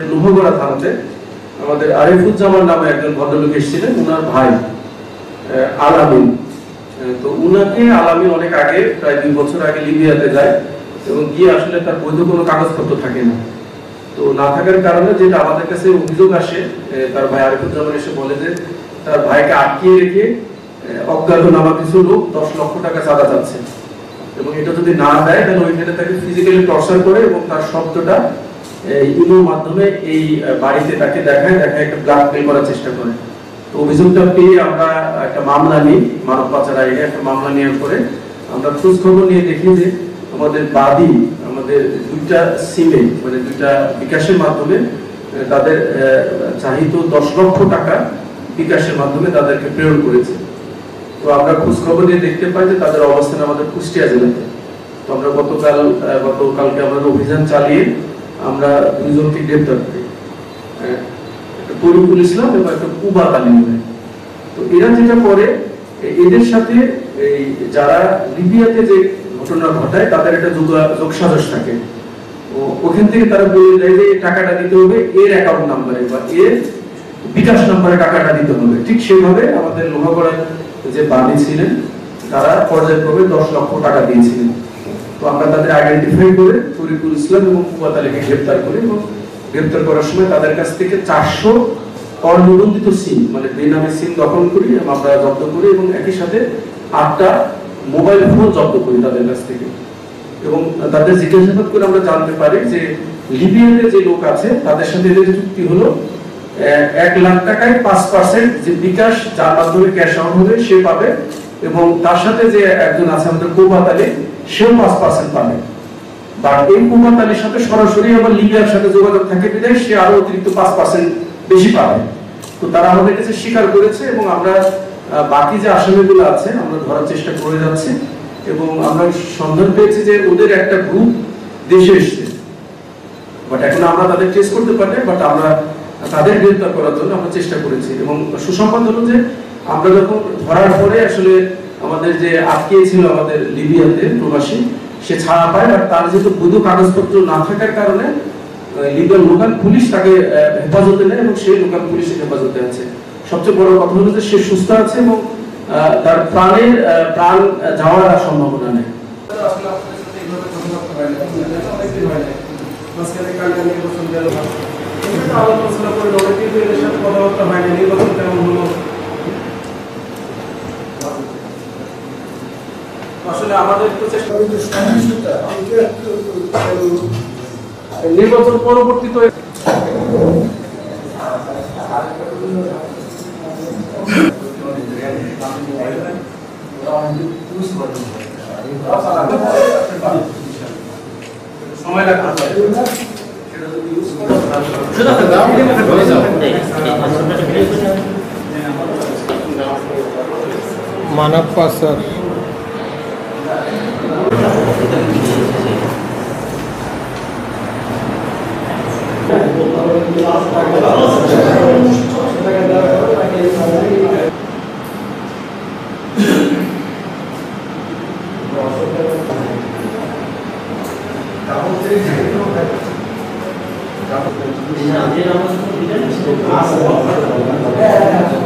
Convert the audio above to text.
লোহগড়া থানাতে আমাদের আরিফুজ্জামান নামে একজন ভদ্রলোক এসেছিলেন, উনার ভাই আলামিন। তো উনাকে আলামিন অনেক আগে, প্রায় 2 বছর আগে লিবিয়াতে যায় এবং গিয়ে আসলে তার বৈধ কোনো কাগজপত্র থাকে না। তো না থাকার কারণে যেটা আমাদের কাছে অভিযোগ আসে, তার ভাই আরিফুজ্জামান এসে বলে যে তার ভাইকে আটকিয়ে রেখে অজ্ঞাতনামা কিছু লোক 10 লক্ষ টাকা চাঁদা চাচ্ছে এবং এটা যদি না দেয় তাহলে ওইখানে তাকে ফিজিক্যালি টর্চার করে এবং তার শব্দটা ইমের মাধ্যমে এই বাড়িতে তাকে দেখায় একটা ব্ল্যাকমেল করার চেষ্টা করে। তো অভিযোগটা পেয়ে আমরা একটা মামলা নিই, মানব পাচার আইনে একটা মামলা নেওয়ার পরে আমরা খোঁজ খবর নিয়ে দেখি যে আমাদের বাদী আমাদের 2টা সিমে মানে 2টা বিকাশের মাধ্যমে তাদের চাহিত 10 লক্ষ টাকা বিকাশের মাধ্যমে তাদেরকে প্রেরণ করেছে। তো আমরা খোঁজ খবর নিয়ে দেখতে পাই যে তাদের অবস্থান আমাদের কুষ্টিয়া জেলাতে। তো আমরা গতকালকে আমরা অভিযান চালিয়ে আমরা 2 জনকে গ্রেফতার করি, একটা তরিকুল ইসলাম এবং একটা কুবাত আলী। তো এরা যেটা করে, এদের সাথে এই যারা লিবিয়াতে যে ঘটনা ঘটায় তাদের একটা যোগসাজশ থাকে। ওখান থেকে তারা বলে দেয় যে টাকাটা দিতে হবে এর অ্যাকাউন্ট নাম্বারে বা এর বিকাশ নাম্বারে টাকাটা দিতে হবে। ঠিক সেভাবে আমাদের লোহাগড়ার যে বাদী ছিলেন তারা পর্যায়ক্রমে 10 লক্ষ টাকা দিয়েছিলেন। তো আমরা তাদের আইডেন্টিফাই করে তরিকুল ইসলাম এবং কুবাত আলীকে গ্রেফতার করি এবং গ্রেফতার করার সময় তাদের কাছ থেকে 400 অনিবন্ধিত সিম মানে বেনামে সিম দখল করি এবং আমরা জব্দ করি এবং একই সাথে 8টা মোবাইল ফোন জব্দ করি তাদের কাছ থেকে। এবং তাদের জিজ্ঞাসাবাদ করে আমরা জানতে পারি যে লিবিয়াতে যে লোক আছে তাদের সাথে এদের চুক্তি হলো 1 লাখ টাকায় 5% যে বিকাশ যার মাধ্যমে ক্যাশ আউট হবে সে পাবে এবং তার সাথে যে একজন আছে আমাদের কুবাত আলী সেও 5% পাবে। বাট এই কুবাত আলীর সাথে সরাসরি আবার লিবিয়ার সাথে যোগাযোগ থাকে বিধায় সে আরো অতিরিক্ত 5% বেশি পাবে। তো তারা আমাদের কাছে স্বীকার করেছে এবং আমরা বাকি যে আসামিগুলো আছে আমরা ধরার চেষ্টা করে যাচ্ছি এবং আমরা সন্ধান পেয়েছি যে ওদের একটা গ্রুপ দেশে এসেছে, বাট এখন আমরা তাদের ট্রেস করতে পারি না, বাট আমরা তাদের গ্রেফতার করার জন্য আমরা চেষ্টা করেছি। এবং সুসংবাদ হলো যে আমরা যখন ধরার পরে আসলে আমাদের যে আটকিয়ে ছিল আমাদের লিবিয়াতে প্রবাসী সে ছাড়া পায়, বাট তার যেহেতু বৈধ কাগজপত্র না থাকার কারণে লিবিয়ার লোকাল পুলিশ তাকে হেফাজতে নেয় এবং সেই লোকাল পুলিশের হেফাজতে আছে। সবচেয়ে বড় কথা হলো যে সে সুস্থ আছে এবং তার প্রাণ যাওয়ার আর সম্ভাবনা নেই। আসলে আমাদের নির্বাচন পরবর্তী তো সময় লাগবে। মানব পাচার Ini